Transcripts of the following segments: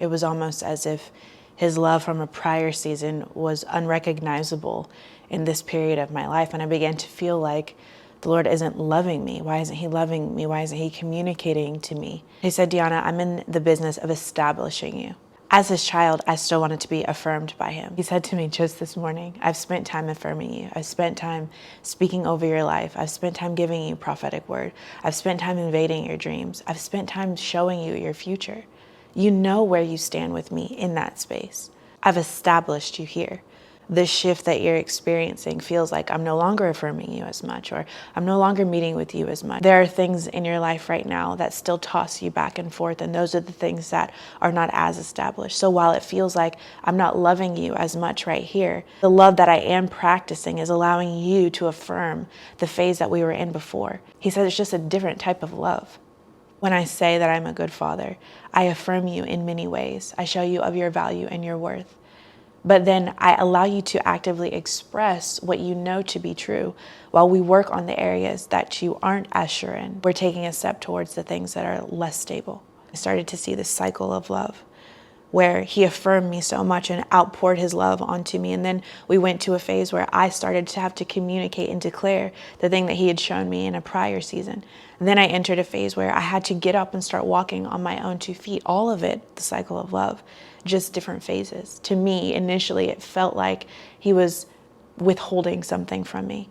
It was almost as if his love from a prior season was unrecognizable in this period of my life. And I began to feel like the Lord isn't loving me. Why isn't he loving me? Why isn't he communicating to me? He said, Deanna, I'm in the business of establishing you. As his child, I still wanted to be affirmed by him. He said to me just this morning, I've spent time affirming you. I've spent time speaking over your life. I've spent time giving you prophetic word. I've spent time invading your dreams. I've spent time showing you your future. You know where you stand with me in that space. I've established you here. The shift that you're experiencing feels like I'm no longer affirming you as much, or I'm no longer meeting with you as much. There are things in your life right now that still toss you back and forth, and those are the things that are not as established. So while it feels like I'm not loving you as much right here, the love that I am practicing is allowing you to affirm the phase that we were in before. He said it's just a different type of love. When I say that I'm a good father, I affirm you in many ways. I show you of your value and your worth. But then I allow you to actively express what you know to be true while we work on the areas that you aren't as sure in. We're taking a step towards the things that are less stable. I started to see this cycle of love where he affirmed me so much and outpoured his love onto me. And then we went to a phase where I started to have to communicate and declare the thing that he had shown me in a prior season. And then I entered a phase where I had to get up and start walking on my own 2 feet. All of it, the cycle of love, just different phases. To me, initially, it felt like he was withholding something from me.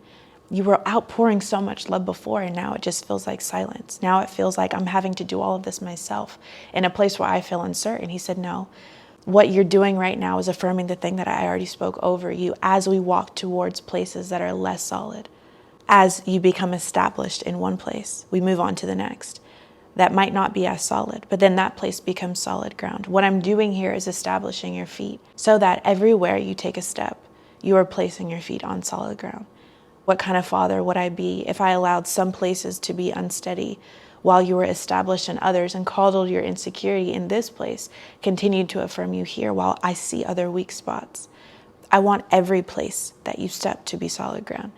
You were outpouring so much love before, and now it just feels like silence. Now it feels like I'm having to do all of this myself in a place where I feel uncertain. He said, no, what you're doing right now is affirming the thing that I already spoke over you as we walk towards places that are less solid. As you become established in one place, we move on to the next. That might not be as solid, but then that place becomes solid ground. What I'm doing here is establishing your feet so that everywhere you take a step, you are placing your feet on solid ground. What kind of father would I be if I allowed some places to be unsteady while you were established in others and coddled your insecurity in this place, continued to affirm you here while I see other weak spots? I want every place that you step to be solid ground.